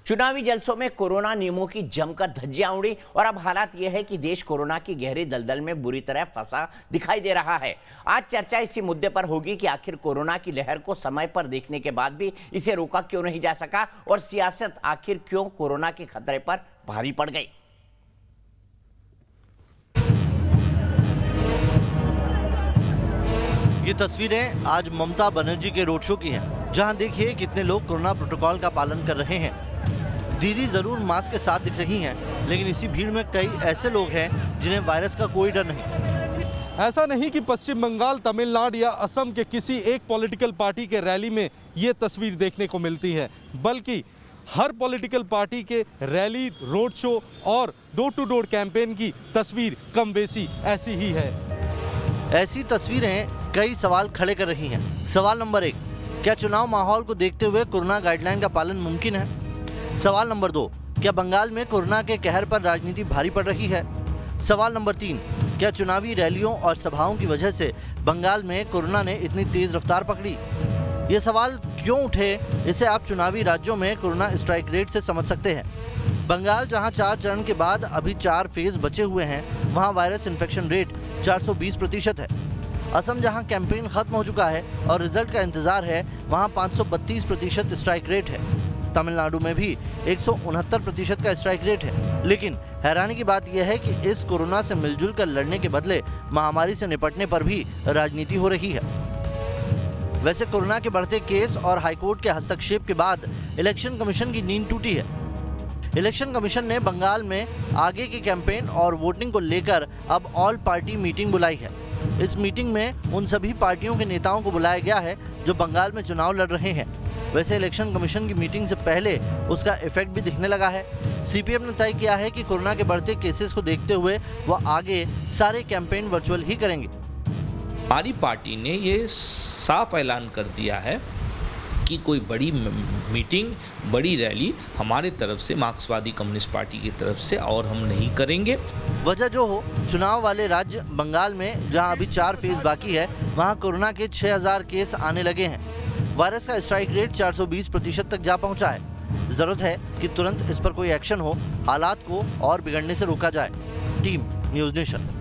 चुनावी जलसों में कोरोना नियमों की जमकर धज्जियां उड़ी और अब हालात यह है कि देश कोरोना की गहरी दलदल में बुरी तरह फंसा दिखाई दे रहा है। आज चर्चा इसी मुद्दे पर होगी कि आखिर कोरोना की लहर को समय पर देखने के बाद भी इसे रोका क्यों नहीं जा सका और सियासत आखिर क्यों कोरोना के खतरे पर भारी पड़ गई। ये तस्वीरें आज ममता बनर्जी के रोड शो की हैं, जहां देखिए कितने लोग कोरोना प्रोटोकॉल का पालन कर रहे हैं। दीदी जरूर मास्क के साथ दिख रही हैं, लेकिन इसी भीड़ में कई ऐसे लोग हैं जिन्हें वायरस का कोई डर नहीं। ऐसा नहीं कि पश्चिम बंगाल, तमिलनाडु या असम के किसी एक पॉलिटिकल पार्टी के रैली में ये तस्वीर देखने को मिलती है, बल्कि हर पॉलिटिकल पार्टी के रैली, रोड शो और डोर टू डोर कैंपेन की तस्वीर कम बेसी ऐसी ही है। ऐसी तस्वीरें कई सवाल खड़े कर रही हैं। सवाल नंबर 1, क्या चुनाव माहौल को देखते हुए कोरोना गाइडलाइन का पालन मुमकिन है? सवाल नंबर 2, क्या बंगाल में कोरोना के कहर पर राजनीति भारी पड़ रही है? सवाल नंबर 3, क्या चुनावी रैलियों और सभाओं की वजह से बंगाल में कोरोना ने इतनी तेज रफ्तार पकड़ी? ये सवाल क्यों उठे, इसे आप चुनावी राज्यों में कोरोना स्ट्राइक रेट से समझ सकते हैं। बंगाल जहां 4 चरण के बाद अभी 4 फेज बचे हुए हैं, वहां वायरस इन्फेक्शन रेट 420% है। असम जहां कैंपेन खत्म हो चुका है और रिजल्ट का इंतजार है, वहां 532% स्ट्राइक रेट है। तमिलनाडु में भी 169% का स्ट्राइक रेट है। लेकिन हैरानी की बात यह है कि इस कोरोना से मिलजुल कर लड़ने के बदले महामारी से निपटने पर भी राजनीति हो रही है। वैसे कोरोना के बढ़ते केस और हाईकोर्ट के हस्तक्षेप के बाद इलेक्शन कमीशन की नींद टूटी है। इलेक्शन कमीशन ने बंगाल में आगे के कैंपेन और वोटिंग को लेकर अब ऑल पार्टी मीटिंग बुलाई है। इस मीटिंग में उन सभी पार्टियों के नेताओं को बुलाया गया है जो बंगाल में चुनाव लड़ रहे हैं। वैसे इलेक्शन कमीशन की मीटिंग से पहले उसका इफेक्ट भी दिखने लगा है। सीपीएम ने तय किया है कि कोरोना के बढ़ते केसेस को देखते हुए वह आगे सारे कैंपेन वर्चुअल ही करेंगे। हमारी पार्टी ने ये साफ ऐलान कर दिया है कि कोई बड़ी मीटिंग, बड़ी रैली हमारे तरफ से, मार्क्सवादी कम्युनिस्ट पार्टी की तरफ से, और हम नहीं करेंगे। वजह जो हो, चुनाव वाले राज्य बंगाल में जहां अभी 4 फेज बाकी है, वहां कोरोना के 6000 केस आने लगे हैं। वायरस का स्ट्राइक रेट 420% तक जा पहुंचा है। जरूरत है कि तुरंत इस पर कोई एक्शन हो, हालात को और बिगड़ने से रोका जाए। Team news nation.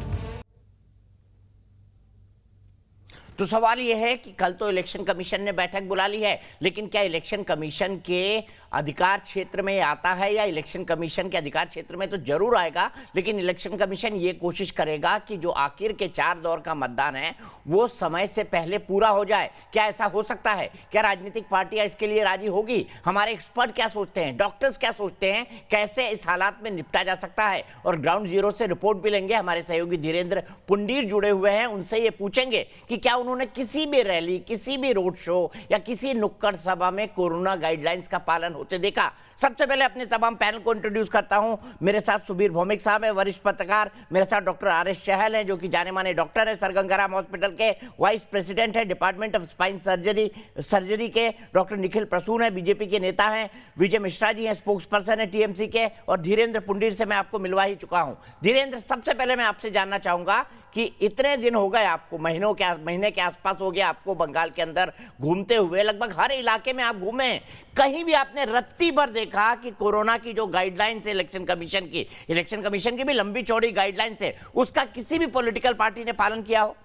तो सवाल यह है कि कल तो इलेक्शन कमीशन ने बैठक बुला ली है, लेकिन क्या इलेक्शन कमीशन के अधिकार क्षेत्र में आता है, या इलेक्शन कमीशन के अधिकार क्षेत्र में तो जरूर आएगा, लेकिन इलेक्शन कमीशन ये कोशिश करेगा कि जो आखिर के 4 दौर का मतदान है वो समय से पहले पूरा हो जाए। क्या ऐसा हो सकता है? क्या राजनीतिक पार्टियां इसके लिए राजी होगी? हमारे एक्सपर्ट क्या सोचते हैं, डॉक्टर्स क्या सोचते हैं, कैसे इस हालात में निपटा जा सकता है? और ग्राउंड जीरो से रिपोर्ट भी लेंगे। हमारे सहयोगी धीरेन्द्र पुंडीर जुड़े हुए हैं, उनसे ये पूछेंगे कि क्या उन्होंने किसी भी रैली, किसी भी रोड शो या किसी नुक्कड़ सभा में कोरोना गाइडलाइंस का पालन होते देखा। सबसे पहले अपने तमाम पैनल को इंट्रोड्यूस करता हूं। मेरे साथ सुबीर भौमिक साहब है, वरिष्ठ पत्रकार। मेरे साथ डॉक्टर आर.एस. चहल हैं, जो कि जाने माने डॉक्टर है, सर गंगाराम हॉस्पिटल के वाइस प्रेसिडेंट है, डिपार्टमेंट ऑफ स्पाइन सर्जरी के। डॉक्टर निखिल प्रसून है, बीजेपी के नेता हैं। विजय मिश्रा जी हैं, स्पोक्स पर्सन है टीएमसी के। और धीरेन्द्र पुंडीर से मैं आपको मिलवा ही चुका हूं। धीरेन्द्र, सबसे पहले मैं आपसे जानना चाहूंगा कि इतने दिन हो गए आपको, महीने के आसपास हो गया आपको बंगाल के अंदर घूमते हुए, लगभग हर इलाके में आप घूमे, कहीं भी आपने रत्ती भर देखा कि कोरोना की जो गाइडलाइंस है इलेक्शन कमीशन की भी लंबी चौड़ी गाइडलाइंस है, उसका किसी भी पॉलिटिकल पार्टी ने पालन किया हो?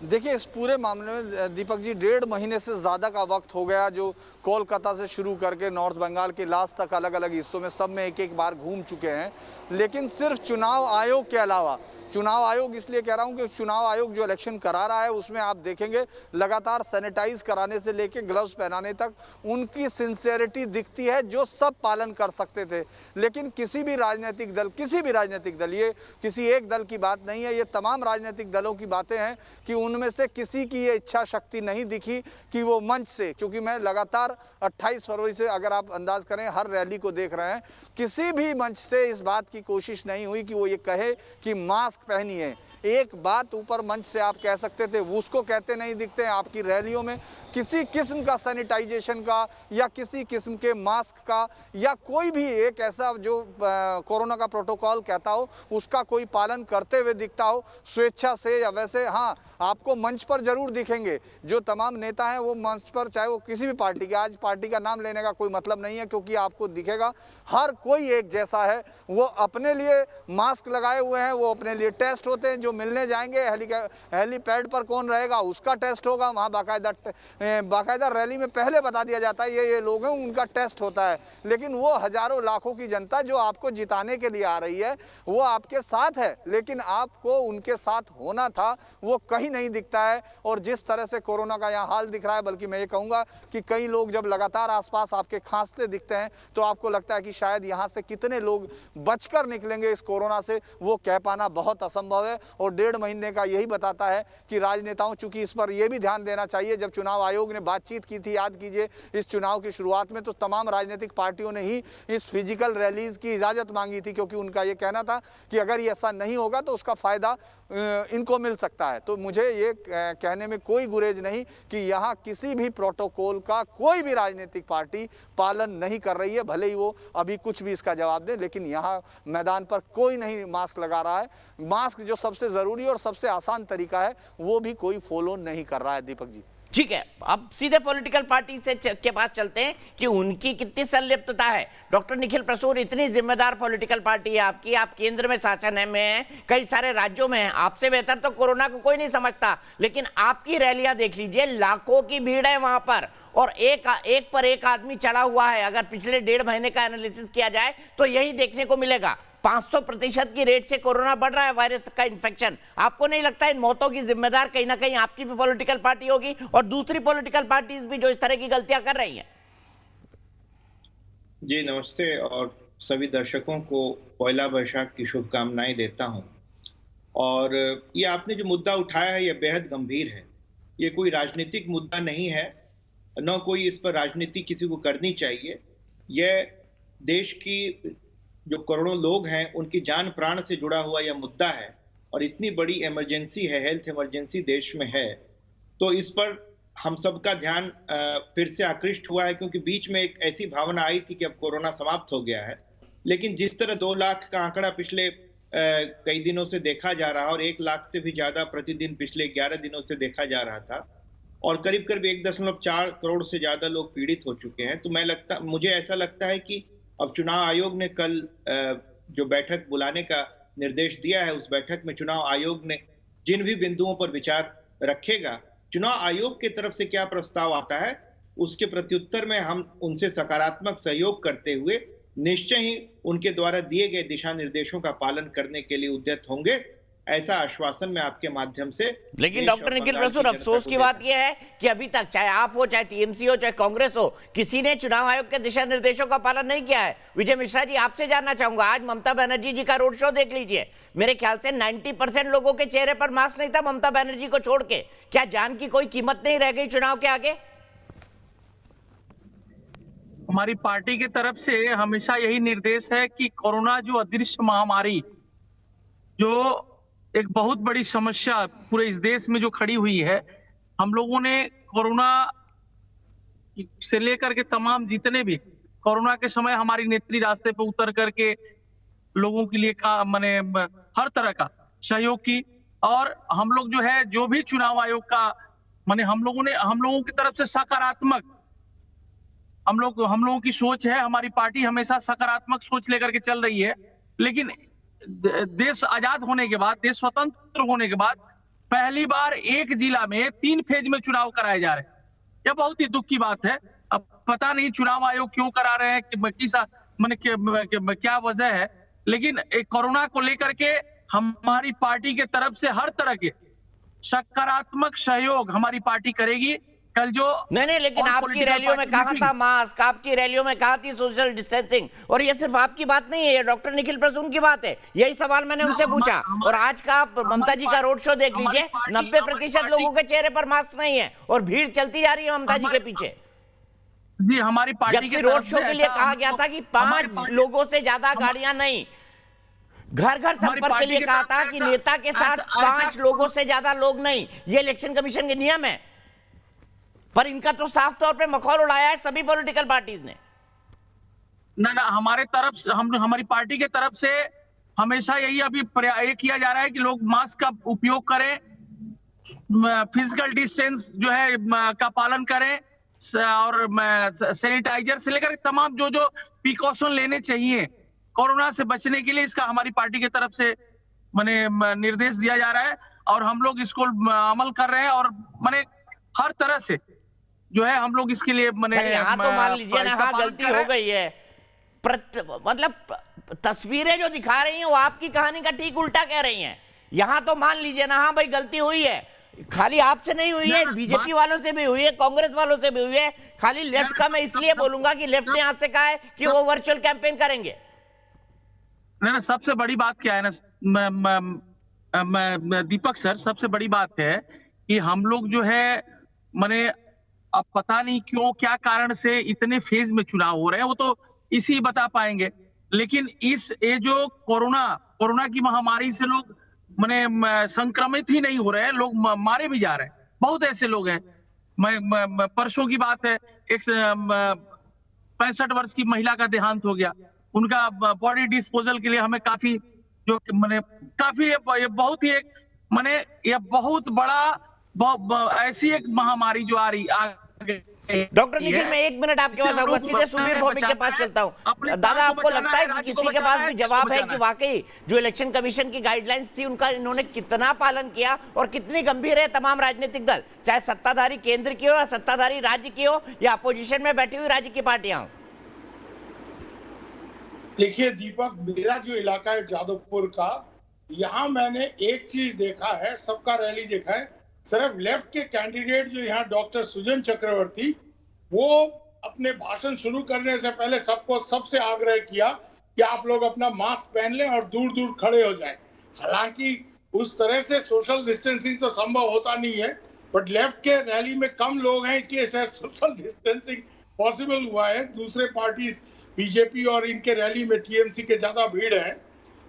देखिए, इस पूरे मामले में दीपक जी 1.5 महीने से ज़्यादा का वक्त हो गया, जो कोलकाता से शुरू करके नॉर्थ बंगाल के लास्ट तक अलग अलग हिस्सों में सब में एक बार घूम चुके हैं। लेकिन सिर्फ चुनाव आयोग के अलावा, चुनाव आयोग इसलिए कह रहा हूं कि चुनाव आयोग जो इलेक्शन करा रहा है उसमें आप देखेंगे लगातार सैनिटाइज कराने से लेके ग्लव्स पहनाने तक उनकी सिंसियरिटी दिखती है, जो सब पालन कर सकते थे। लेकिन किसी भी राजनीतिक दल, ये किसी एक दल की बात नहीं है, ये तमाम राजनीतिक दलों की बातें हैं कि उनमें से किसी की ये इच्छा शक्ति नहीं दिखी कि वो मंच से, क्योंकि मैं लगातार 28 फरवरी से, अगर आप अंदाज करें, हर रैली को देख रहे हैं, किसी भी मंच से इस बात की कोशिश नहीं हुई कि वो ये कहे कि मास्क पहनी है। एक बात ऊपर मंच से आप कह सकते थे, वो उसको कहते नहीं दिखते हैं। आपकी रैलियों में किसी किस्म का सैनिटाइजेशन का या किसी किस्म के मास्क का या कोई भी एक ऐसा जो कोरोना का प्रोटोकॉल कहता हो उसका कोई पालन करते हुए दिखता हो, स्वेच्छा से या वैसे। हाँ, आप आपको मंच पर जरूर दिखेंगे। जो तमाम नेता हैं वो मंच पर, चाहे वो किसी भी पार्टी के, आज पार्टी का नाम लेने का कोई मतलब नहीं है, क्योंकि आपको दिखेगा हर कोई एक जैसा है। वो अपने लिए मास्क लगाए हुए हैं, वो अपने लिए टेस्ट होते हैं। जो मिलने जाएंगे हेलीपैड पर कौन रहेगा उसका टेस्ट होगा, वहाँ बाकायदा रैली में पहले बता दिया जाता है ये लोग हैं, उनका टेस्ट होता है। लेकिन वो हजारों लाखों की जनता जो आपको जिताने के लिए आ रही है वो आपके साथ है, लेकिन आपको उनके साथ होना था वो कहीं नहीं दिखता है। और जिस तरह से कोरोना का यहाँ हाल दिख रहा है, बल्कि मैं ये कहूँगा कि कई लोग जब लगातार आसपास आपके खांसते दिखते हैं तो आपको लगता है कि शायद यहाँ से कितने लोग बचकर निकलेंगे इस कोरोना से, वो कह पाना बहुत असंभव है। और 1.5 महीने का यही बताता है कि राजनेताओं, चूंकि इस पर यह भी ध्यान देना चाहिए, जब चुनाव आयोग ने बातचीत की थी, याद कीजिए इस चुनाव की शुरुआत में, तो तमाम राजनीतिक पार्टियों ने ही इस फिजिकल रैलीज की इजाजत मांगी थी, क्योंकि उनका ये कहना था कि अगर ये ऐसा नहीं होगा तो उसका फायदा इनको मिल सकता है। तो मुझे ये कहने में कोई गुरेज नहीं कि यहाँ किसी भी प्रोटोकॉल का कोई भी राजनीतिक पार्टी पालन नहीं कर रही है, भले ही वो अभी कुछ भी इसका जवाब दे, लेकिन यहाँ मैदान पर कोई नहीं मास्क लगा रहा है। मास्क जो सबसे ज़रूरी और सबसे आसान तरीका है वो भी कोई फॉलो नहीं कर रहा है। दीपक जी, ठीक है, अब सीधे पॉलिटिकल पार्टी से के पास चलते हैं कि उनकी कितनी संलिप्तता है। डॉक्टर निखिल प्रसूर, इतनी जिम्मेदार पॉलिटिकल पार्टी है आपकी, आप केंद्र में शासन में हैं, कई सारे राज्यों में हैं, आपसे बेहतर तो कोरोना को कोई नहीं समझता, लेकिन आपकी रैलियां देख लीजिए, लाखों की भीड़ है वहां पर और एक पर एक आदमी चढ़ा हुआ है। अगर पिछले 1.5 महीने का एनालिसिस किया जाए तो यही देखने को मिलेगा। 500% की रेट से कोरोना बढ़ रहा है, वायरस का इन्फेक्शन। आपको नहीं लगता इन मौतों की जिम्मेदार कहीं ना कहीं आपकी भी पॉलिटिकल पार्टी होगी और दूसरी पॉलिटिकल पार्टीज भी जो इस तरह की गलतियां कर रही हैं? जी नमस्ते, और सभी दर्शकों को पहला वैशाख की शुभकामनाएं देता हूं। और ये आपने जो मुद्दा उठाया है ये बेहद गंभीर है। ये कोई राजनीतिक मुद्दा नहीं है, न कोई इस पर राजनीति किसी को करनी चाहिए। यह देश की जो करोड़ों लोग हैं उनकी जान प्राण से जुड़ा हुआ यह मुद्दा है और इतनी बड़ी इमरजेंसी है, हेल्थ इमरजेंसी देश में है, तो इस पर हम सबका ध्यान फिर से आकृष्ट हुआ है, क्योंकि बीच में एक ऐसी भावना आई थी कि अब कोरोना समाप्त हो गया है। लेकिन जिस तरह 2 लाख का आंकड़ा पिछले कई दिनों से देखा जा रहा और 1 लाख से भी ज्यादा प्रतिदिन पिछले 11 दिनों से देखा जा रहा था और करीब करीब 1.4 करोड़ से ज्यादा लोग पीड़ित हो चुके हैं, तो मुझे ऐसा लगता है कि अब चुनाव आयोग ने कल जो बैठक बुलाने का निर्देश दिया है, उस बैठक में चुनाव आयोग ने जिन भी बिंदुओं पर विचार रखेगा, चुनाव आयोग की तरफ से क्या प्रस्ताव आता है उसके प्रत्युत्तर में हम उनसे सकारात्मक सहयोग करते हुए निश्चय ही उनके द्वारा दिए गए दिशा निर्देशों का पालन करने के लिए उद्यत होंगे, ऐसा आश्वासन मैं आपके माध्यम से। लेकिन डॉक्टर निखिल प्रसूर, अफसोस की बात यह है कि अभी तक चाहे आप हो, चाहे टीएमसी हो, चाहे कांग्रेस हो, किसी ने चुनाव आयोग के दिशा निर्देशों का पालन नहीं किया है। विजय मिश्रा जी, आपसे जानना चाहूंगा, आज ममता बनर्जी जी का रोड शो देख लीजिए, मेरे ख्याल से 90% लोगों के चेहरे पर मास्क नहीं था ममता बनर्जी को छोड़ के। क्या जान की कोई कीमत नहीं रह गई चुनाव के आगे? हमारी पार्टी की तरफ से हमेशा यही निर्देश है कि कोरोना जो अदृश्य महामारी, जो एक बहुत बड़ी समस्या पूरे इस देश में जो खड़ी हुई है, हम लोगों ने कोरोना से लेकर के तमाम जितने भी कोरोना के समय हमारी नेत्री रास्ते पर उतर करके लोगों के लिए माने हर तरह का सहयोग की। और हम लोग जो है, जो भी चुनाव आयोग का माने हम लोगों की तरफ से सकारात्मक, हम लोगों की सोच है, हमारी पार्टी हमेशा सकारात्मक सोच लेकर के चल रही है। लेकिन देश आजाद होने के बाद, देश स्वतंत्र होने के बाद पहली बार एक जिला में 3 फेज में चुनाव कराए जा रहे हैं। यह बहुत ही दुख की बात है। अब पता नहीं चुनाव आयोग क्यों करा रहे हैं, क्या वजह है, लेकिन कोरोना को लेकर के हमारी पार्टी के तरफ से हर तरह के सकारात्मक सहयोग हमारी पार्टी करेगी। कल जो नहीं, लेकिन आपकी रैलियों में कहा था मास्क, आपकी रैलियों में कहा थी सोशल डिस्टेंसिंग, और ये सिर्फ आपकी बात नहीं है, ये डॉक्टर निखिल प्रसून की बात है। यही सवाल मैंने उनसे पूछा। और आज का आप ममता जी का रोड शो देख लीजिए, 90% लोगों के चेहरे पर मास्क नहीं है और भीड़ चलती जा रही है ममता जी के पीछे। जी, हमारी पार्टी के रोड शो के लिए कहा गया था कि 5 लोगों से ज्यादा गाड़ियां नहीं, घर घर संपर्क के लिए कहा था कि नेता के साथ 5 लोगों से ज्यादा लोग नहीं। ये इलेक्शन कमीशन के नियम है, पर इनका तो साफ तौर पे मखौल उड़ाया है सभी पॉलिटिकल पार्टीज ने। ना हमारे तरफ से, हमारी पार्टी के तरफ से हमेशा यही अभी ये किया जा रहा है कि लोग मास्क का उपयोग करें, फिजिकल डिस्टेंस जो है का पालन करें और सैनिटाइजर से लेकर तमाम जो जो प्रिकॉशन लेने चाहिए कोरोना से बचने के लिए, इसका हमारी पार्टी की तरफ से माने निर्देश दिया जा रहा है और हम लोग इसको अमल कर रहे हैं और माने हर तरह से जो है हम लोग इसके लिए माने यहाँ तो मान लीजिए ना, हाँ गलती हो गई है, मतलब तस्वीरें जो दिखा रही हैं वो आपकी कहानी का ठीक उल्टा कह रही हैं। यहाँ तो मान लीजिए ना, हाँ भाई गलती हुई है, खाली आपसे नहीं हुई है, बीजेपी वालों से भी हुई है, कांग्रेस वालों से भी हुई है। खाली लेफ्ट का मैं इसलिए बोलूंगा कि लेफ्ट ने यहाँ से कहा है कि वो वर्चुअल कैंपेन करेंगे। नहीं, सबसे बड़ी बात क्या है ना दीपक सर, सबसे बड़ी बात है कि हम लोग जो है माने अब पता नहीं क्यों क्या कारण से इतने फेज में चुनाव हो रहे हैं, वो तो इसी बता पाएंगे। लेकिन ये जो कोरोना की महामारी से लोग माने संक्रमित ही नहीं हो रहे हैं, लोग मारे भी जा रहे हैं। बहुत ऐसे लोग हैं, परसों की बात है, एक 65 वर्ष की महिला का देहांत हो गया, उनका बॉडी डिस्पोजल के लिए हमें काफी जो माने काफी ये बहुत ही एक माने ये बहुत बड़ा ऐसी एक महामारी जो आ रही डॉक्टर निखिल, मैं 1 मिनट आपके पास आऊंगा, सीधे सुबीर भौमिक के पास चलता हूं। दादा, आपको लगता है कि किसी के पास भी जवाब है कि वाकई जो इलेक्शन कमीशन की गाइडलाइंस थी उनका इन्होंने कितना पालन किया और कितनी गंभीर है तमाम राजनीतिक दल, चाहे सत्ताधारी केंद्र की हो या सत्ताधारी राज्य की हो या अपोजिशन में बैठी हुई राज्य की पार्टियां हो? देखिए दीपक, मेरा जो इलाका है जादवपुर का, यहाँ मैंने एक चीज देखा है, सबका रैली देखा है। सिर्फ लेफ्ट के कैंडिडेट जो यहाँ डॉक्टर सुजन चक्रवर्ती, वो अपने भाषण शुरू करने से पहले सबसे आग्रह किया कि आप लोग अपना मास्क पहन लें और दूर दूर खड़े हो जाएं। हालांकि उस तरह से सोशल डिस्टेंसिंग तो संभव होता नहीं है, बट लेफ्ट के रैली में कम लोग हैं, इसलिए शायद सोशल डिस्टेंसिंग पॉसिबल हुआ है। दूसरे पार्टीज बीजेपी और इनके रैली में टीएमसी के ज्यादा भीड़ है।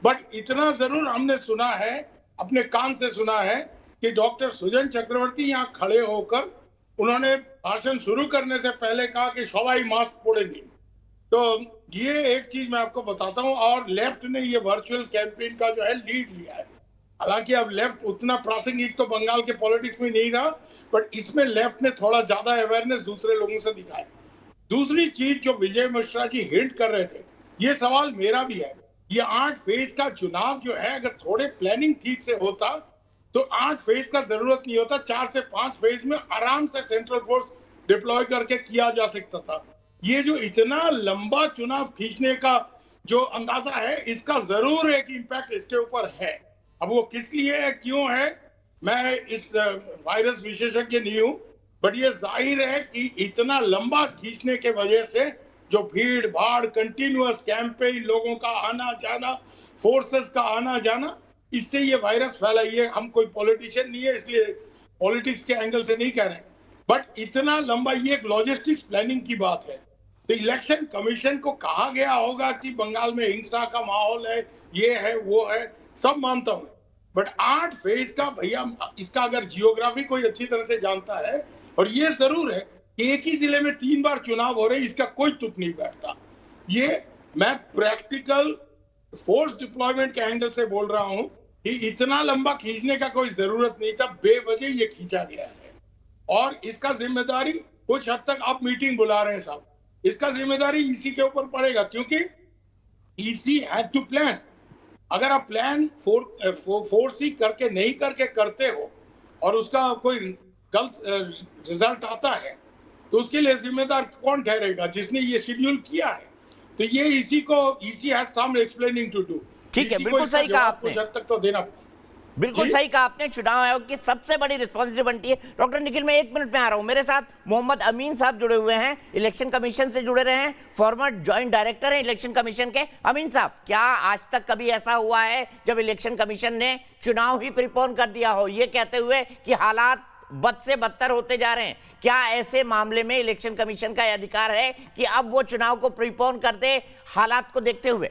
बट इतना जरूर हमने सुना है, अपने कान से सुना है कि डॉक्टर सुजन चक्रवर्ती यहाँ खड़े होकर उन्होंने भाषण शुरू करने से पहले कहा कि सबाई मास्क पड़ेगी। तो ये एक चीज मैं आपको बताता हूँ। और लेफ्ट ने ये वर्चुअल कैंपेन का जो है लीड लिया है। हालांकि अब लेफ्ट उतना प्रासंगिक तो बंगाल के पॉलिटिक्स में नहीं रहा, बट इसमें लेफ्ट ने थोड़ा ज्यादा अवेयरनेस दूसरे लोगों से दिखाया। दूसरी चीज जो विजय मिश्रा जी हिंट कर रहे थे, ये सवाल मेरा भी है। ये 8 फेज का चुनाव जो है, अगर थोड़े प्लानिंग ठीक से होता तो 8 फेज का जरूरत नहीं होता, 4 से 5 फेज में आराम से सेंट्रल फोर्स डिप्लॉय करके किया जा सकता था। ये जो इतना लंबा चुनाव खींचने का जो अंदाजा है, इसका जरूर एक इम्पैक्ट इसके ऊपर है। अब वो किस लिए है, क्यों है, मैं इस वायरस विशेषज्ञ नहीं हूं, बट ये जाहिर है कि इतना लंबा खींचने के वजह से जो भीड़ भाड़, कंटिन्यूअस कैंपेन, लोगों का आना जाना, फोर्सेस का आना जाना, इससे ये वायरस फैला। ये हम कोई पॉलिटिशियन नहीं है, इसलिए पॉलिटिक्स के एंगल से नहीं कह रहे हैं, बट इतना लंबा, ये एक लॉजिस्टिक्स प्लानिंग की बात है। तो इलेक्शन कमीशन को कहा गया होगा कि बंगाल में हिंसा का माहौल है, ये है वो है, सब मानता हूं, बट 8 फेज का भैया, इसका अगर जियोग्राफी कोई अच्छी तरह से जानता है, और ये जरूर है कि एक ही जिले में 3 बार चुनाव हो रहे हैं, इसका कोई तुक नहीं बैठता। ये मैं प्रैक्टिकल फोर्स डिप्लॉयमेंट के एंगल से बोल रहा हूं कि इतना लंबा खींचने का कोई जरूरत नहीं था, बेवजह ये खींचा गया है। और इसका जिम्मेदारी कुछ हद तक आप मीटिंग बुला रहे हैं साहब, इसका जिम्मेदारी ईसी के ऊपर पड़ेगा, क्योंकि ईसी हैड टू प्लान। अगर आप प्लान फोर्स ही करके नहीं करके करते हो और उसका कोई गलत रिजल्ट आता है, तो उसके लिए जिम्मेदार कौन ठहरेगा? जिसने ये शेड्यूल किया है। तो ये ईसी has some explaining to do. ठीक है, बिल्कुल सही कहा आपने, जब तक तो देना, बिल्कुल सही कहा आपने। चुनाव आयोग की सबसे बड़ी रिस्पॉन्सिबिलिटी बनती है। डॉक्टर निखिल, मैं 1 मिनट में आ रहा हूं। मेरे साथ मोहम्मद अमीन साहब जुड़े हुए हैं, इलेक्शन कमीशन से जुड़े रहे हैं, फॉर्मर ज्वाइंट डायरेक्टर हैं इलेक्शन कमीशन के। अमीन साहब, क्या आज तक कभी ऐसा हुआ है जब इलेक्शन कमीशन ने चुनाव ही प्रीपोन कर दिया हो, ये कहते हुए कि हालात बद से बदतर होते जा रहे हैं? क्या ऐसे मामले में इलेक्शन कमीशन का यह अधिकार है कि अब वो चुनाव को प्रीपोन कर दे हालात को देखते हुए?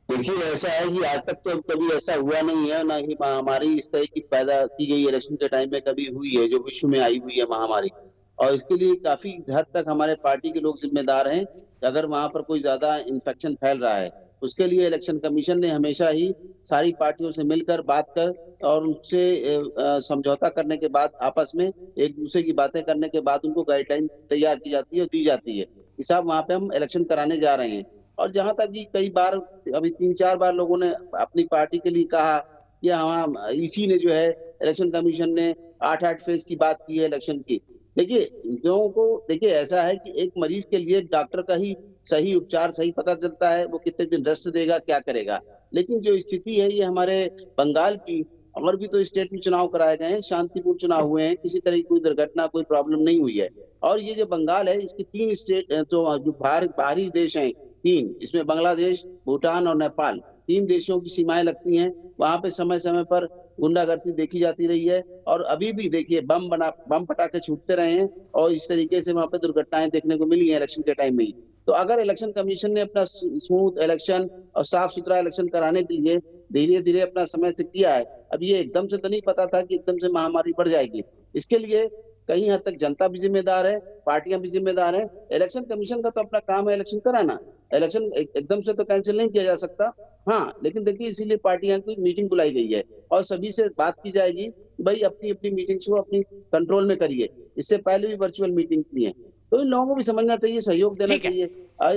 देखिए, ऐसा है कि आज तक तो कभी ऐसा हुआ नहीं है, ना ही महामारी इस तरह की पैदा की गई इलेक्शन के टाइम में कभी हुई है जो विश्व में आई हुई है महामारी। और इसके लिए काफी हद तक हमारे पार्टी के लोग जिम्मेदार हैं। अगर वहां पर कोई ज्यादा इन्फेक्शन फैल रहा है, उसके लिए इलेक्शन कमीशन ने हमेशा ही सारी पार्टियों से मिलकर बात कर और उनसे समझौता करने के बाद आपस में एक दूसरे की बातें करने के बाद उनको गाइडलाइन तैयार की जाती है और दी जाती है कि साहब वहाँ पे हम इलेक्शन कराने जा रहे हैं। और जहां तक कि कई बार अभी 3-4 बार लोगों ने अपनी पार्टी के लिए कहा कि हाँ इसी ने जो है इलेक्शन कमीशन ने 8-8 फेज की बात की है इलेक्शन की। देखिए लोगों को देखिए ऐसा है कि एक मरीज के लिए डॉक्टर का ही सही उपचार सही पता चलता है, वो कितने दिन रेस्ट देगा क्या करेगा। लेकिन जो स्थिति है ये हमारे बंगाल की, और भी तो स्टेट में चुनाव कराए गए हैं, शांतिपूर्ण चुनाव हुए हैं, किसी तरह की कोई दुर्घटना कोई प्रॉब्लम नहीं हुई है। और ये जो बंगाल है इसकी 3 स्टेट जो बाहरी देश हैं 3, इसमें बांग्लादेश, भूटान और नेपाल 3 देशों की सीमाएं लगती हैं। वहां पे समय समय पर गुंडागर्दी देखी जाती रही है और अभी भी देखिए बम पटाखे छूटते रहे हैं और इस तरीके से वहां पे दुर्घटनाएं देखने को मिली हैं इलेक्शन के टाइम में ही। तो अगर इलेक्शन कमीशन ने अपना स्मूथ इलेक्शन और साफ सुथरा इलेक्शन कराने के लिए धीरे धीरे अपना समय से किया है, अब ये एकदम से तो नहीं पता था कि एकदम से महामारी बढ़ जाएगी। इसके लिए कहीं हद तक जनता भी जिम्मेदार है, पार्टियां भी जिम्मेदार हैं। इलेक्शन कमीशन का तो अपना काम है इलेक्शन कराना, इलेक्शन एकदम से तो कैंसिल नहीं किया जा सकता। हाँ, लेकिन देखिए इसीलिए पार्टियां की मीटिंग बुलाई गई है और सभी से बात की जाएगी कि भाई अपनी अपनी मीटिंग्स को अपनी कंट्रोल में करिए। इससे पहले भी वर्चुअल मीटिंग की है, तो इन लोगों को भी समझना चाहिए, सहयोग देना चाहिए।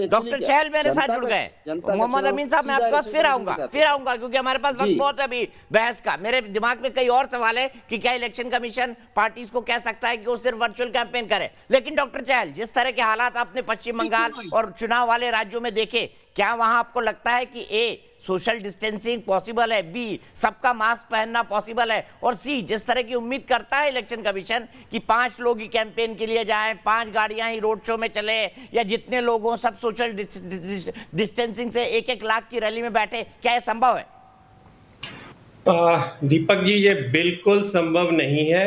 डॉक्टर चहल मेरे साथ जुड़ गए। मोहम्मद अमीन साहब मैं आपके पास फिर आऊंगा क्योंकि हमारे पास वक्त बहुत है अभी बहस का। मेरे दिमाग में कई और सवाल है कि क्या इलेक्शन कमीशन पार्टीज को कह सकता है कि वो सिर्फ वर्चुअल कैंपेन करे। लेकिन डॉक्टर चहल, जिस तरह के हालात आपने पश्चिम बंगाल और चुनाव वाले राज्यों में देखे, क्या वहां आपको लगता है कि ए सोशल डिस्टेंसिंग पॉसिबल है, बी सबका मास्क पहनना पॉसिबल है, और सी जिस तरह की उम्मीद करता है इलेक्शन कमीशन कि 5 लोग ही कैंपेन के लिए जाएं, 5 गाड़ियां ही रोड शो में चले, या जितने लोग हों सब सोशल डिस्टेंसिंग से 1-1 लाख की रैली में बैठे, क्या यह संभव है? दीपक जी, ये बिल्कुल संभव नहीं है।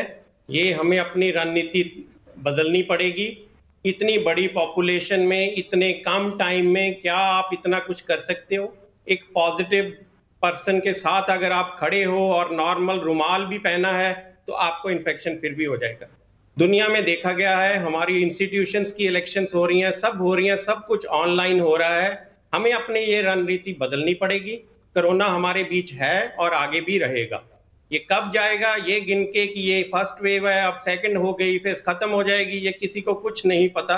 ये हमें अपनी रणनीति बदलनी पड़ेगी। इतनी बड़ी पॉपुलेशन में इतने कम टाइम में क्या आप इतना कुछ कर सकते हो? एक पॉजिटिव पर्सन के साथ अगर आप खड़े हो और नॉर्मल रुमाल भी पहना है तो आपको इन्फेक्शन फिर भी हो जाएगा। दुनिया में देखा गया है, हमारी इंस्टीट्यूशंस की इलेक्शंस हो रही हैं, सब कुछ ऑनलाइन हो रहा है। हमें अपनी ये रणनीति बदलनी पड़ेगी। कोरोना हमारे बीच है और आगे भी रहेगा। ये कब जाएगा ये गिन के कि ये फर्स्ट वेव है, अब सेकंड हो गई, फिर खत्म हो जाएगी, ये किसी को कुछ नहीं पता।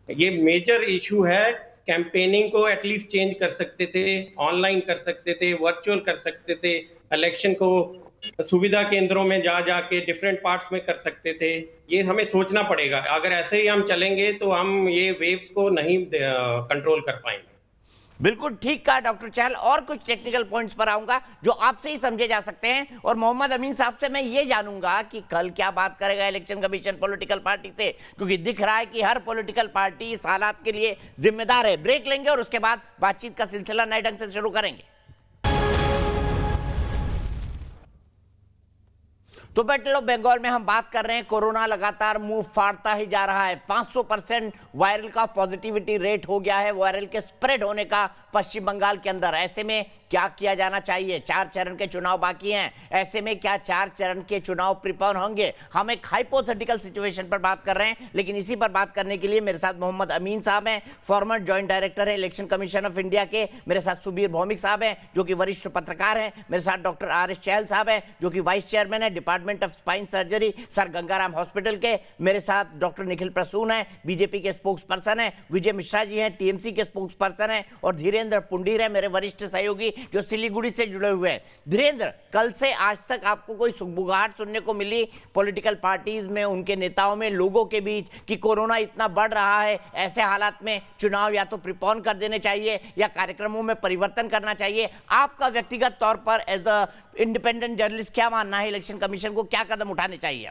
ये मेजर इशू है। कैंपेनिंग को एटलीस्ट चेंज कर सकते थे, ऑनलाइन कर सकते थे, वर्चुअल कर सकते थे, इलेक्शन को सुविधा केंद्रों में जाके डिफरेंट पार्ट्स में कर सकते थे। ये हमें सोचना पड़ेगा। अगर ऐसे ही हम चलेंगे तो हम ये वेव्स को नहीं कंट्रोल कर पाएंगे। बिल्कुल ठीक कहा डॉक्टर चहल। और कुछ टेक्निकल पॉइंट्स पर आऊंगा जो आपसे ही समझे जा सकते हैं, और मोहम्मद अमीन साहब से मैं ये जानूंगा कि कल क्या बात करेगा इलेक्शन कमीशन पॉलिटिकल पार्टी से, क्योंकि दिख रहा है कि हर पॉलिटिकल पार्टी इस हालात के लिए जिम्मेदार है। ब्रेक लेंगे और उसके बाद बातचीत का सिलसिला नए ढंग से शुरू करेंगे। तो बेटे बंगाल में हम बात कर रहे हैं, कोरोना लगातार मुंह फाड़ता ही जा रहा है। 500% वायरल का पॉजिटिविटी रेट हो गया है, वायरल के स्प्रेड होने का पश्चिम बंगाल के अंदर। ऐसे में क्या किया जाना चाहिए? 4 चरण के चुनाव बाकी हैं, ऐसे में क्या 4 चरण के चुनाव प्रीपोन होंगे? हम एक हाइपोथेटिकल सिचुएशन पर बात कर रहे हैं, लेकिन इसी पर बात करने के लिए मेरे साथ मोहम्मद अमीन साहब हैं, फॉर्मर जॉइंट डायरेक्टर है इलेक्शन कमीशन ऑफ इंडिया के। मेरे साथ सुबीर भौमिक साहब हैं जो कि वरिष्ठ पत्रकार हैं। मेरे साथ डॉक्टर RS चहल साहब हैं जो कि वाइस चेयरमैन है department of spine surgery sir Gangaram hospital के। मेरे साथ डॉक्टर निखिल प्रसून है, बीजेपी के स्पोक्स पर्सन है। विजय मिश्रा जी हैं, TMC के स्पोक्स पर्सन है। और धीरेन्द्र पुंडीर है मेरे वरिष्ठ सहयोगी जो सिलीगुड़ी से जुड़े हुए हैं। धीरेन्द्र, कल से आज तक आपको कोई सुगबुगाहट सुनने को मिली पॉलिटिकल पार्टीज में, उनके नेताओं में, लोगों के बीच कि कोरोना इतना बढ़ रहा है, ऐसे हालात में चुनाव या तो प्रीपोन कर देने चाहिए या कार्यक्रमों में परिवर्तन करना चाहिए? आपका व्यक्तिगत तौर पर एज अ इंडिपेंडेंट जर्नलिस्ट क्या मानना है, इलेक्शन कमीशन को क्या कदम उठाने चाहिए?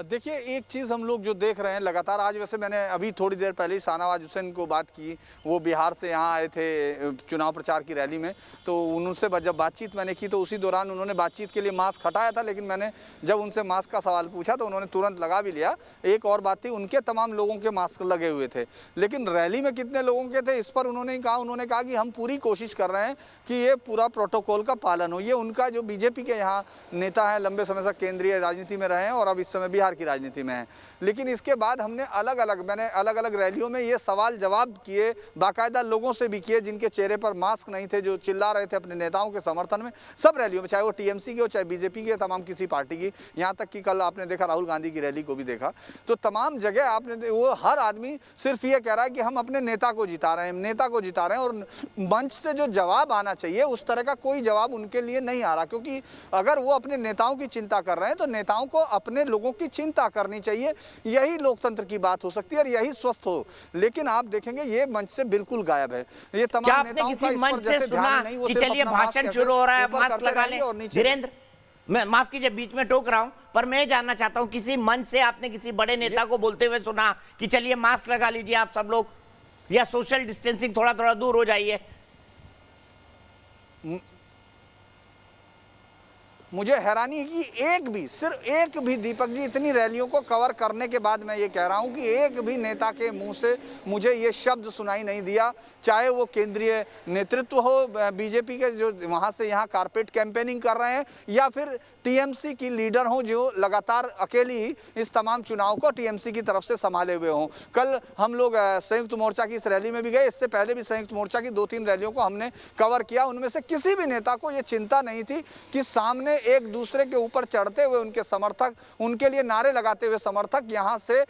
देखिए, एक चीज़ हम लोग जो देख रहे हैं लगातार, आज वैसे मैंने अभी थोड़ी देर पहले ही शाहनवाज हुसैन को बात की, वो बिहार से यहाँ आए थे चुनाव प्रचार की रैली में, तो उनसे जब बातचीत मैंने की तो उसी दौरान उन्होंने बातचीत के लिए मास्क हटाया था, लेकिन मैंने जब उनसे मास्क का सवाल पूछा तो उन्होंने तुरंत लगा भी लिया। एक और बात थी, उनके तमाम लोगों के मास्क लगे हुए थे, लेकिन रैली में कितने लोगों के थे इस पर उन्होंने कहा कि हम पूरी कोशिश कर रहे हैं कि ये पूरा प्रोटोकॉल का पालन हो। ये उनका जो बीजेपी के यहाँ नेता हैं, लंबे समय से केंद्रीय राजनीति में रहे हैं और अब इस समय बिहार बिहार की राजनीति में है। लेकिन इसके बाद मैंने अलग अलग रैलियों में ये सवाल जवाब किए, बाकायदा लोगों से भी किए जिनके चेहरे पर मास्क नहीं थे, जो चिल्ला रहे थे अपने नेताओं के समर्थन में, सब रैलियों में, चाहे वो टीएमसी की हो, चाहे बीजेपी की, तमाम किसी पार्टी की, यहाँ तक कि कल आपने देखा राहुल गांधी की रैली को भी देखा। तो तमाम जगह आपने वो हर आदमी सिर्फ ये कह रहा है कि हम अपने नेता को जिता रहे हैं, और मंच से जो जवाब आना चाहिए उस तरह का कोई जवाब उनके लिए नहीं आ रहा। क्योंकि अगर वो अपने नेताओं की चिंता कर रहे हैं तो नेताओं को अपने लोगों की चिंता करनी चाहिए, यही लोकतंत्र की बात हो सकती है और यही स्वस्थ हो। लेकिन आप देखेंगे ये मंच से बिल्कुल गायब है। ये तमाम नेताओं का इस पर जैसे ध्यान नहीं, वो चलिए भाषण शुरू हो रहा है, मास्क लगा लें। वीरेंद्र, मैं माफ कीजिए बीच में टोक रहा हूं, पर मैं जानना चाहता हूं किसी मंच से आपने किसी बड़े नेता को बोलते हुए सुना कि चलिए मास्क लगा लीजिए आप सब लोग, या सोशल डिस्टेंसिंग थोड़ा थोड़ा दूर हो जाइए? मुझे हैरानी है कि सिर्फ एक भी दीपक जी, इतनी रैलियों को कवर करने के बाद मैं ये कह रहा हूं कि एक भी नेता के मुंह से मुझे ये शब्द सुनाई नहीं दिया, चाहे वो केंद्रीय नेतृत्व हो बीजेपी के जो वहां से यहाँ कारपेट कैंपेनिंग कर रहे हैं, या फिर टीएमसी की लीडर हो जो लगातार अकेली इस तमाम चुनाव को टीएमसी की तरफ से संभाले हुए हों। कल हम लोग संयुक्त मोर्चा की इस रैली में भी गए, इससे पहले भी संयुक्त मोर्चा की 2-3 रैलियों को हमने कवर किया। उनमें से किसी भी नेता को ये चिंता नहीं थी कि सामने एक दूसरे के ऊपर चढ़ते हुए उनके समर्थक, उनके लिए नारे लगाते हुए समर्थक यहां से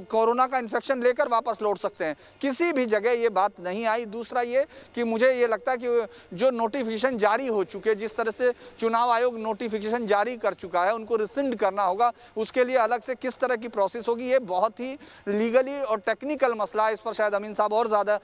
कोरोना का इन्फेक्शन लेकर वापस लौट सकते हैं। किसी भी जगह ये बात नहीं आई। दूसरा ये कि मुझे ये लगता है कि जो नोटिफिकेशन जारी हो चुके, जिस तरह से चुनाव आयोग नोटिफिकेशन जारी कर चुका है, उनको रिसिंड करना होगा, उसके लिए अलग से किस तरह की प्रोसेस होगी, ये बहुत ही लीगली और टेक्निकल मसला है। इस पर शायद अमीन साहब और ज़्यादा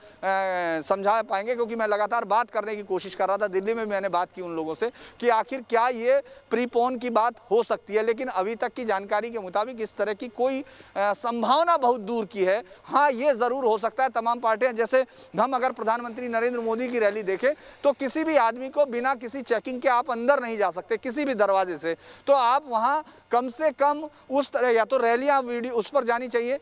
समझा पाएंगे, क्योंकि मैं लगातार बात करने की कोशिश कर रहा था। दिल्ली में मैंने बात की उन लोगों से कि आखिर क्या ये प्रीपोन की बात हो सकती है, लेकिन अभी तक की जानकारी के मुताबिक इस तरह की कोई संभावना बहुत दूर की है। हाँ, ये ज़रूर हो सकता है तमाम पार्टियां, जैसे हम अगर प्रधानमंत्री नरेंद्र मोदी की रैली देखें तो किसी भी आदमी को बिना किसी चेकिंग के आप अंदर नहीं जा सकते किसी भी दरवाजे से। तो आप वहाँ कम से कम उस तरह या तो रैलियाँ वीडियो उस पर जानी चाहिए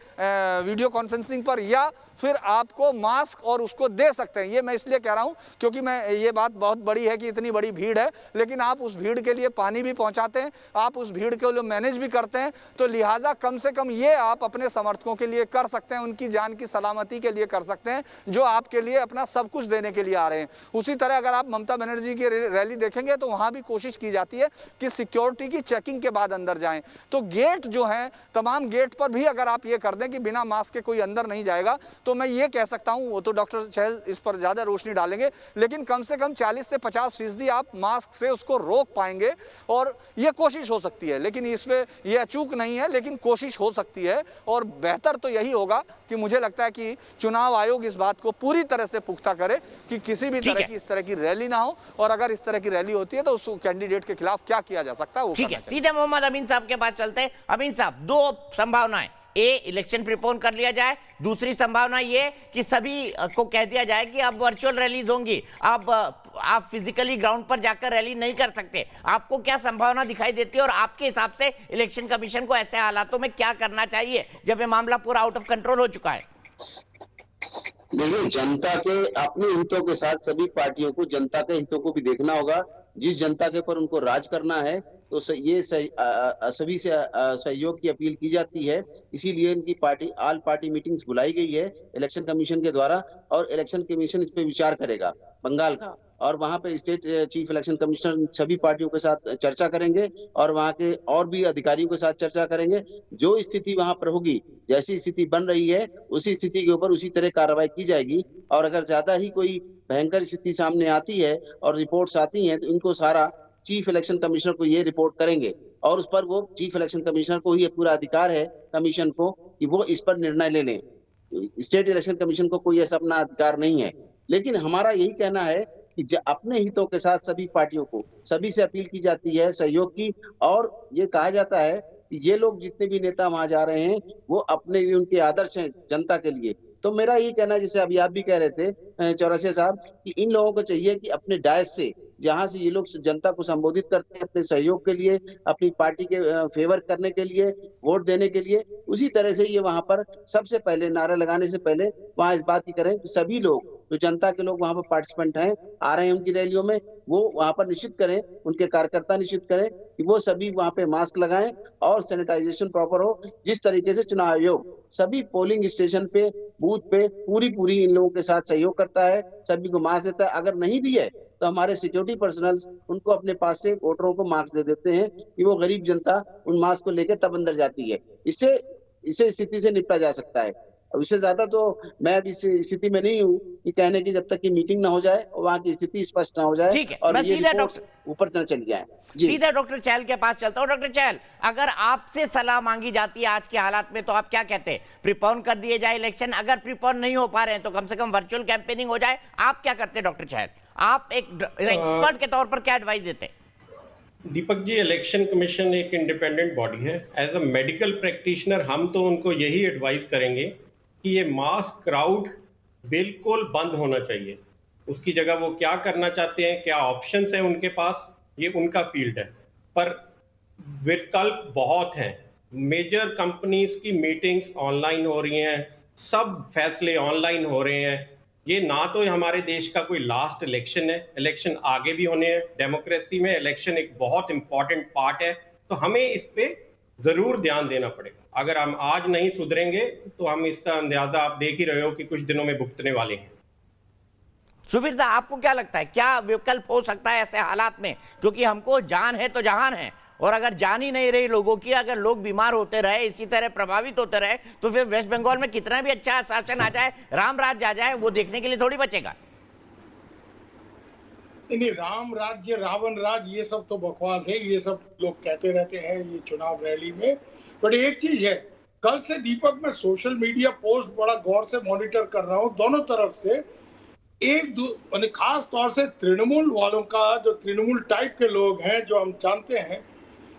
वीडियो कॉन्फ्रेंसिंग पर, या फिर आपको मास्क और उसको दे सकते हैं। ये मैं इसलिए कह रहा हूं क्योंकि मैं ये बात बहुत बड़ी है कि इतनी बड़ी भीड़ है, लेकिन आप उस भीड़ के लिए पानी भी पहुंचाते हैं, आप उस भीड़ के लिए मैनेज भी करते हैं, तो लिहाजा कम से कम ये आप अपने समर्थकों के लिए कर सकते हैं, उनकी जान की सलामती के लिए कर सकते हैं, जो आपके लिए अपना सब कुछ देने के लिए आ रहे हैं। उसी तरह अगर आप ममता बनर्जी की रैली देखेंगे तो वहाँ भी कोशिश की जाती है कि सिक्योरिटी की चेकिंग के बाद अंदर जाएँ। तो गेट जो हैं, तमाम गेट पर भी अगर आप ये कर दें कि बिना मास्क के कोई अंदर नहीं जाएगा, तो मैं ये कह सकता हूं, वो तो डॉक्टर चहल इस पर ज़्यादा रोशनी डालेंगे, लेकिन कम से कम 40 से 50% आप मास्क से उसको रोक पाएंगे। और ये कोशिश हो सकती है, लेकिन इसमें ये अचूक नहीं है, लेकिन कोशिश हो सकती है। और बेहतर तो यही होगा कि मुझे लगता है कि चुनाव आयोग इस बात को पूरी तरह से पुख्ता करे कि किसी भी तरह की इस तरह की रैली ना हो, और अगर इस तरह की रैली होती है तो उस कैंडिडेट के खिलाफ क्या किया जा सकता है वो ठीक है। सीधे मोहम्मद अमीन साहब के पास चलते हैं। अमीन साहब, 2 संभावनाएं, इलेक्शन प्रीपोन कर लिया जाए, दूसरी संभावना ये कि सभी को कह दिया जाए कि अब वर्चुअल रैलीज होंगी, अब आप फिजिकली ग्राउंड पर जाकर रैली नहीं कर सकते। आपको क्या संभावना दिखाई देती है, और आपके हिसाब से इलेक्शन कमीशन को ऐसे हालातों में क्या करना चाहिए जब ये मामला पूरा आउट ऑफ कंट्रोल हो चुका है? देखिए, जनता के अपने हितों के साथ सभी पार्टियों को जनता के हितों को भी देखना होगा। जिस जनता के ऊपर उनको राज करना है तो ये सभी से सहयोग की अपील की जाती है। इसीलिए इनकी ऑल पार्टी मीटिंग्स बुलाई गई है इलेक्शन कमीशन के द्वारा, और इलेक्शन कमीशन इस पे विचार करेगा बंगाल का, और वहां पे स्टेट चीफ इलेक्शन कमिश्नर सभी पार्टियों के साथ चर्चा करेंगे और वहां के और भी अधिकारियों के साथ चर्चा करेंगे। जो स्थिति वहां पर होगी, जैसी स्थिति बन रही है उसी स्थिति के ऊपर उसी तरह कार्रवाई की जाएगी। और अगर ज्यादा ही कोई भयंकर स्थिति सामने आती है और रिपोर्ट्स आती हैं, तो इनको सारा चीफ इलेक्शन कमिश्नर को ये रिपोर्ट करेंगे, और उस पर वो चीफ इलेक्शन कमिश्नर को ही पूरा अधिकार है कमीशन को कि वो इस पर निर्णय ले लें। स्टेट इलेक्शन कमीशन को कोई ऐसा अपना अधिकार नहीं है। लेकिन हमारा यही कहना है कि अपने हितों के साथ सभी पार्टियों को, सभी से अपील की जाती है सहयोग की, और ये कहा जाता है कि ये लोग जितने भी नेता वहां जा रहे हैं वो अपने उनके आदर्श हैं जनता के लिए। तो मेरा यही कहना है, जैसे अभी आप भी कह रहे थे चौरसिया साहब, कि इन लोगों को चाहिए कि अपने डायस से, जहां से ये लोग जनता को संबोधित करते हैं अपने सहयोग के लिए, अपनी पार्टी के फेवर करने के लिए, वोट देने के लिए, उसी तरह से ये वहां पर सबसे पहले नारा लगाने से पहले वहां इस बात की करें कि सभी लोग जो जनता के लोग वहां पर पार्टिसिपेंट हैं, आ रहे हैं उनकी रैलियों में, वो वहां पर निश्चित करें, उनके कार्यकर्ता निश्चित करें कि वो सभी वहां पे मास्क लगाएं और सैनिटाइजेशन प्रॉपर हो। जिस तरीके से चुनाव आयोग सभी पोलिंग स्टेशन पे, बूथ पे पूरी इन लोगों के साथ सहयोग करता है, सभी को मास्क देता है। अगर नहीं भी है तो हमारे सिक्योरिटी पर्सनल उनको अपने पास से वोटरों को मास्क दे देते हैं कि वो गरीब जनता उन मास्क को लेकर तब अंदर जाती है। इससे स्थिति से निपटा जा सकता है। अब इससे ज्यादा तो मैं अभी इस स्थिति में नहीं हूँ कि कहने की, जब तक की मीटिंग ना हो जाए और वहाँ की स्थिति स्पष्ट ना हो जाए ठीक है, और मैं ये सीधा रिपोर्ट्स ऊपर तक चली जाए। सीधा डॉक्टर चहल के पास चलता हूँ। डॉक्टर चहल, अगर आपसे सलाह मांगी जाती है आज के हालात में तो आप क्या कहते हैं? प्रीपोन कर दिए जाए इलेक्शन? अगर प्रीपोन नहीं हो पा रहे हैं तो कम से कम वर्चुअल कैंपेनिंग हो जाए। आप क्या करते हैं डॉक्टर चहल? आप एक एक्सपर्ट के तौर पर क्या एडवाइस देते हैं? दीपक जी, इलेक्शन कमीशन एक इंडिपेंडेंट बॉडी है। एज अ मेडिकल प्रैक्टिशनर हम तो उनको यही एडवाइस करेंगे कि ये मास क्राउड बिल्कुल बंद होना चाहिए। उसकी जगह वो क्या करना चाहते हैं, क्या ऑप्शंस हैं उनके पास, ये उनका फील्ड है। पर विकल्प बहुत हैं। मेजर कंपनीज की मीटिंग्स ऑनलाइन हो रही हैं, सब फैसले ऑनलाइन हो रहे हैं। ये ना तो हमारे देश का कोई लास्ट इलेक्शन है, इलेक्शन आगे भी होने हैं। डेमोक्रेसी में इलेक्शन एक बहुत इंपॉर्टेंट पार्ट है, तो हमें इस पे जरूर ध्यान देना पड़ेगा। अगर हम आज नहीं सुधरेंगे तो हम इसका अंदाजा आप देख ही रहे हो कि कुछ दिनों में भुगतने वाले हैं। सुबीर दा, आपको क्या लगता है, क्या विकल्प हो सकता है ऐसे हालात में? क्योंकि हमको जान है तो जहान है, और अगर जान ही नहीं रही लोगों की, अगर लोग बीमार होते रहे, इसी तरह प्रभावित होते रहे, तो फिर वेस्ट बंगाल में कितना भी अच्छा शासन आ जाए, राम राज्य आ जाए, वो देखने के लिए थोड़ी बचेगा। नहीं, राम राज्य रावण राज ये सब तो बकवास है, ये सब लोग कहते रहते हैं ये चुनाव रैली में। बट एक चीज है, कल से दीपक मैं सोशल मीडिया पोस्ट बड़ा गौर से मॉनिटर कर रहा हूँ दोनों तरफ से। खास तौर से तृणमूल वालों का, जो तृणमूल टाइप के लोग हैं जो हम जानते हैं,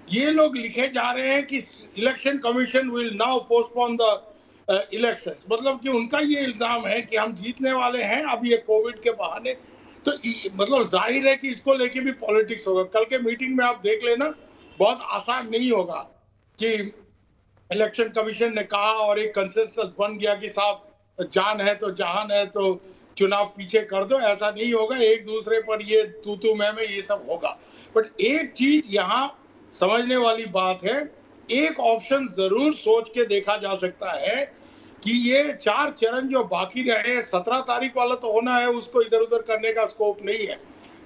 ये लोग लिखे जा रहे हैं कि election commission will now postpone the elections. मतलब कि उनका ये इल्जाम है कि हम जीतने वाले हैं अब ये कोविड के बहाने। तो मतलब जाहिर है कि इसको लेके भी पॉलिटिक्स होगा। कल के मीटिंग में आप देख लेना, बहुत आसान नहीं होगा कि इलेक्शन कमीशन ने कहा और एक कंसेंसस बन गया कि साहब जान है तो जहान है तो चुनाव पीछे कर दो। ऐसा नहीं होगा, एक दूसरे पर ये तू मैं ये सब होगा। बट एक चीज यहाँ समझने वाली बात है, एक ऑप्शन जरूर सोच के देखा जा सकता है कि ये 4 चरण जो बाकी रहे, 17 तारीख वाला तो होना है, उसको इधर उधर करने का स्कोप नहीं है।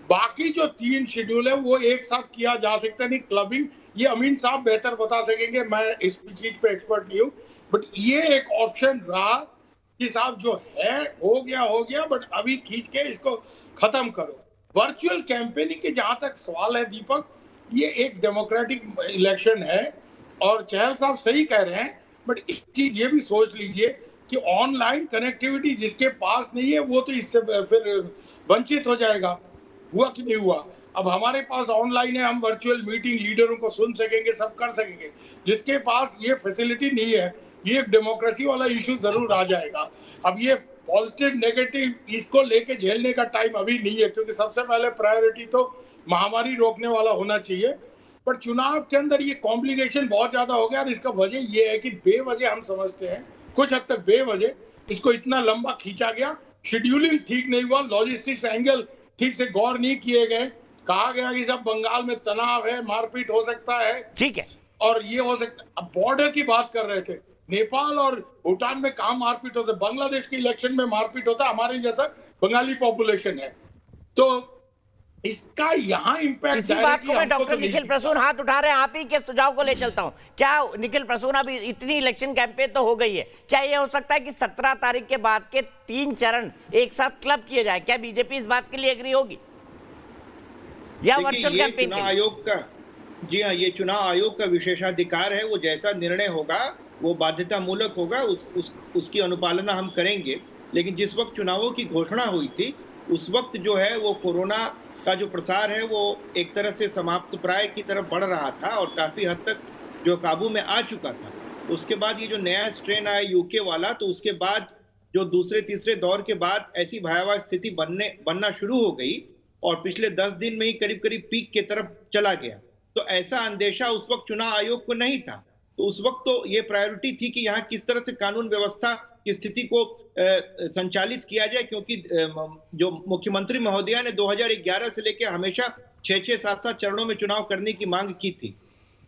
बाकी जो 3 शेड्यूल है वो एक साथ किया जा सकता है। नहीं, क्लबिंग ये अमीन साहब बेहतर बता सकेंगे, मैं इस चीज पे एक्सपर्ट नहीं हूँ। बट ये एक ऑप्शन रहा कि साहब जो है हो गया, बट अभी खींच के इसको खत्म करो। वर्चुअल कैंपेनिंग के जहां तक सवाल है दीपक, ये एक डेमोक्रेटिक इलेक्शन है और चहल साहब सही कह रहे हैं। बट एक चीज ये भी सोच लीजिए कि ऑनलाइन कनेक्टिविटी जिसके पास नहीं है वो तो इससे फिर वंचित हो जाएगा। हुआ कि नहीं हुआ? अब हमारे पास ऑनलाइन है, हम वर्चुअल मीटिंग लीडरों को सुन सकेंगे, सब कर सकेंगे। जिसके पास ये फैसिलिटी नहीं है, ये डेमोक्रेसी वाला इशू जरूर आ जाएगा। अब ये पॉजिटिव नेगेटिव इसको लेके झेलने का टाइम अभी नहीं है, क्योंकि सबसे पहले प्रायोरिटी तो महामारी रोकने वाला होना चाहिए। पर चुनाव के अंदर ये कॉम्प्लिकेशन बहुत ज्यादा हो गया और इसका वजह ये है कि बेवजह हम समझते हैं, कुछ हद तक बेवजह इसको इतना लंबा खींचा गया। शेड्यूलिंग ठीक नहीं हुआ, लॉजिस्टिक्स एंगल ठीक से गौर नहीं किए गए। कहा गया कि सब बंगाल में तनाव है, मारपीट हो सकता है, ठीक है, और ये हो सकता है। अब बॉर्डर की बात कर रहे थे, नेपाल और भूटान में कहाँ मारपीट होता है? बांग्लादेश के इलेक्शन में मारपीट होता है, हमारे जैसा बंगाली पॉपुलेशन है। तो इसका यहाँ इम्पैक्ट इसी बात को मैं डॉक्टर निखिल प्रसून हाथ उठा रहे हैं, आप ही के सुझाव को ले चलता हूं। क्या निखिल प्रसून, अभी इतनी इलेक्शन कैंपेन तो हो गई है, क्या ये हो सकता है कि 17 तारीख के बाद के 3 चरण एक साथ क्लब किए जाए? क्या बीजेपी इस बात के लिए एग्री होगी या वर्चुअल कैंपेन? चुनाव आयोग का, जी हाँ, ये चुनाव आयोग का विशेषाधिकार है। वो जैसा निर्णय होगा वो बाध्यतामूलक होगा, उसकी अनुपालना हम करेंगे। लेकिन जिस वक्त चुनावों की घोषणा हुई थी उस वक्त जो है वो कोरोना का जो प्रसार है वो एक तरह से समाप्त प्राय की तरफ बढ़ रहा था और काफी हद तक जो काबू में आ चुका था। उसके बाद ये जो नया स्ट्रेन आया यूके वाला, तो उसके बाद जो दूसरे तीसरे दौर के बाद ऐसी भयावह स्थिति बनना शुरू हो गई और पिछले 10 दिन में ही करीब करीब पीक की तरफ चला गया। तो ऐसा अंदेशा उस वक्त चुनाव आयोग को नहीं था। तो उस वक्त तो ये प्रायोरिटी थी कि यहाँ किस तरह से कानून व्यवस्था की स्थिति को संचालित किया जाए, क्योंकि जो मुख्यमंत्री महोदया ने 2011 से लेकर हमेशा 6-6, 7-7 चरणों में चुनाव करने की मांग की थी।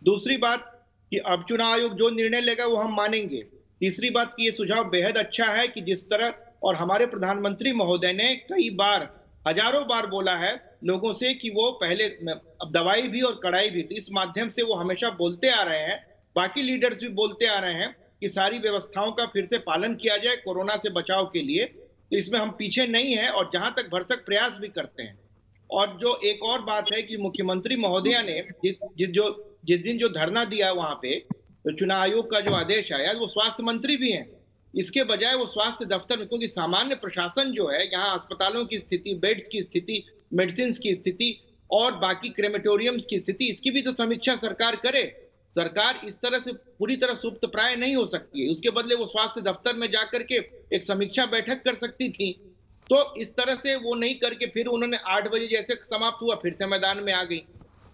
दूसरी बात कि अब चुनाव आयोग जो निर्णय लेगा वो हम मानेंगे। तीसरी बात कि ये सुझाव बेहद अच्छा है कि जिस तरह, और हमारे प्रधानमंत्री महोदय ने कई बार, हजारों बार बोला है लोगों से कि वो पहले अब दवाई भी और कड़ाई भी, तो इस माध्यम से वो हमेशा बोलते आ रहे हैं, बाकी लीडर्स भी बोलते आ रहे हैं कि सारी व्यवस्थाओं का फिर से पालन किया जाए कोरोना से बचाव के लिए। तो इसमें हम पीछे नहीं हैं और जहां तक भरसक प्रयास भी करते हैं। और जो एक और बात है कि मुख्यमंत्री महोदया ने जिस दिन जो धरना दिया वहां पे, तो चुनाव आयोग का जो आदेश आया, वो स्वास्थ्य मंत्री भी हैं, इसके बजाय वो स्वास्थ्य दफ्तर में, क्योंकि सामान्य प्रशासन जो है, यहाँ अस्पतालों की स्थिति, बेड्स की स्थिति, मेडिसिन की स्थिति और बाकी क्रेमेटोरियम्स की स्थिति, इसकी भी तो समीक्षा सरकार करे। सरकार इस तरह से पूरी तरह सुप्त प्राय नहीं हो सकती है, उसके बदले वो स्वास्थ्य दफ्तर में जाकर के एक समीक्षा बैठक कर सकती थी। तो इस तरह से वो नहीं करके फिर उन्होंने 8 बजे जैसे समाप्त हुआ फिर से मैदान में आ गई।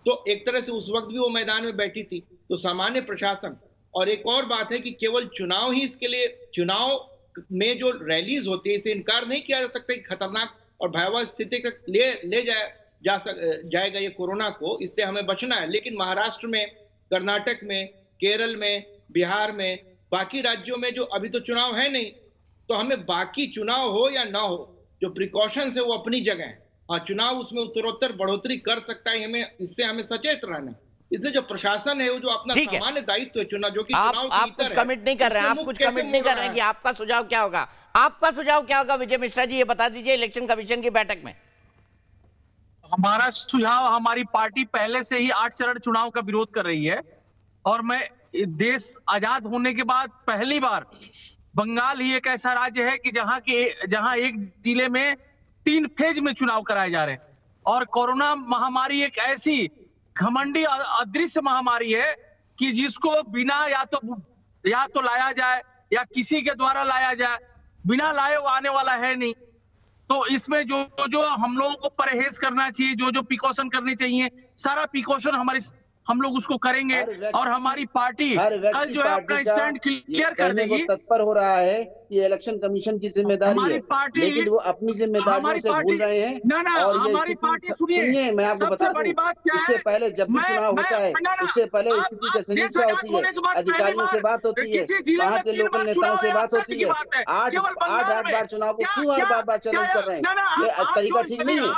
तो एक तरह से उस वक्त भी वो मैदान में बैठी थी। तो सामान्य प्रशासन, और एक और बात है कि केवल चुनाव ही इसके लिए, चुनाव में जो रैलीज होती है, इसे इनकार नहीं किया जा सकता कि खतरनाक और भयावह स्थिति तक ले जाएगा ये कोरोना को, इससे हमें बचना है। लेकिन महाराष्ट्र में, कर्नाटक में, केरल में, बिहार में, बाकी राज्यों में जो अभी तो चुनाव है नहीं, तो हमें बाकी चुनाव हो या ना हो, जो प्रिकॉशंस है वो अपनी जगह है। हाँ, चुनाव उसमें उत्तरोत्तर बढ़ोतरी कर सकता है, हमें इससे हमें सचेत रहना है। इसलिए जो प्रशासन है वो जो अपना सामान्य दायित्व है चुनाव, जो कि चुनाव आप कुछ कमिट नहीं कर रहे हैं, आप कुछ कमिट नहीं कर रहे हैं कि आपका सुझाव क्या होगा। आपका सुझाव क्या होगा विजय मिश्रा जी, ये बता दीजिए इलेक्शन कमीशन की बैठक में। हमारा सुझाव, हमारी पार्टी पहले से ही 8 चरण चुनाव का विरोध कर रही है और मैं देश आजाद होने के बाद पहली बार, बंगाल ही एक ऐसा राज्य है कि जहां एक जिले में 3 फेज में चुनाव कराए जा रहे हैं। और कोरोना महामारी एक ऐसी घमंडी अदृश्य महामारी है कि जिसको बिना या तो लाया जाए या किसी के द्वारा लाया जाए, बिना लाए वो आने वाला है नहीं। तो इसमें जो हम लोगों को परहेज करना चाहिए, जो प्रिकॉशन करनी चाहिए, सारा प्रिकॉशन हम लोग उसको करेंगे। और हमारी पार्टी कल जो है अपना स्टैंड क्लियर कर देगी। तत्पर हो रहा है कि इलेक्शन कमीशन की जिम्मेदारी है, लेकिन वो अपनी जिम्मेदारियों से भूल रहे हैं। और हमारी पार्टी, सुनिए, मैं आपको बता दूं, इससे पहले जब भी चुनाव होता है, उससे पहले स्थिति की समीक्षा होती है, अधिकारियों से बात होती है, वहाँ के लोकल नेताओं से बात होती है। 8 बार चुनाव को क्यों बार चैलेंज कर रहे हैं? ये तरीका ठीक नहीं है।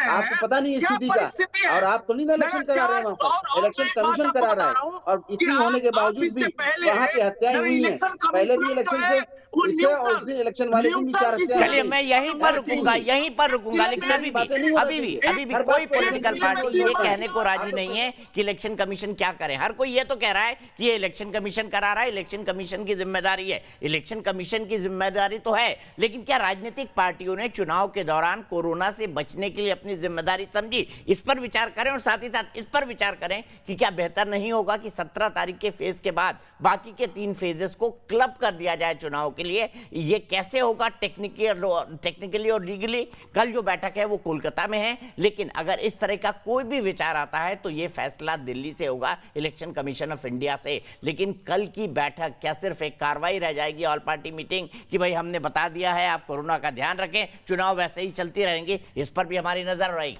आपको पता नहीं स्थिति का, और आप तो नहीं इलेक्शन करा रहे हैं, वहाँ पर इलेक्शन कमीशन करा रहा है। और इतनी होने के बावजूद भी वहाँ पे हत्याएं हुई हैं। पहले भी इलेक्शन से उस दिन इलेक्शन वाले दिन भी 4 हत्याएं। चलिए, मैं यहीं पर रुकूंगा, लेकिन अभी भी कोई पॉलिटिकल पार्टी ये कहने को राजी नहीं है कि इलेक्शन कमीशन क्या करे। हर कोई ये तो कह रहा है कि ये इलेक्शन कमीशन करा रहा है, इलेक्शन कमीशन की जिम्मेदारी है। इलेक्शन कमीशन की जिम्मेदारी तो है, लेकिन क्या राजनीतिक पार्टियों ने चुनाव के दौरान कोरोना से बचने के लिए अपनी जिम्मेदारी समझी? इस पर विचार करें और साथ ही साथ इस पर विचार करें कि क्या बेहतर नहीं होगा कि 17 तारीख के फेज के बाद बाकी के 3 फेजेस को क्लब कर दिया जाए चुनाव के लिए? ये कैसे होगा टेक्निकली और लीगली? कल जो बैठक है वो कोलकाता में है, लेकिन अगर इस तरह का कोई भी विचार आता है तो ये फैसला दिल्ली से होगा, इलेक्शन कमीशन ऑफ इंडिया से। लेकिन कल की बैठक क्या सिर्फ एक कार्रवाई रह जाएगी, ऑल पार्टी मीटिंग, कि भाई हमने बता दिया है आप कोरोना का ध्यान रखें, चुनाव वैसे ही चलती रहेंगे? इस पर भी हमारी नजर रहेगी।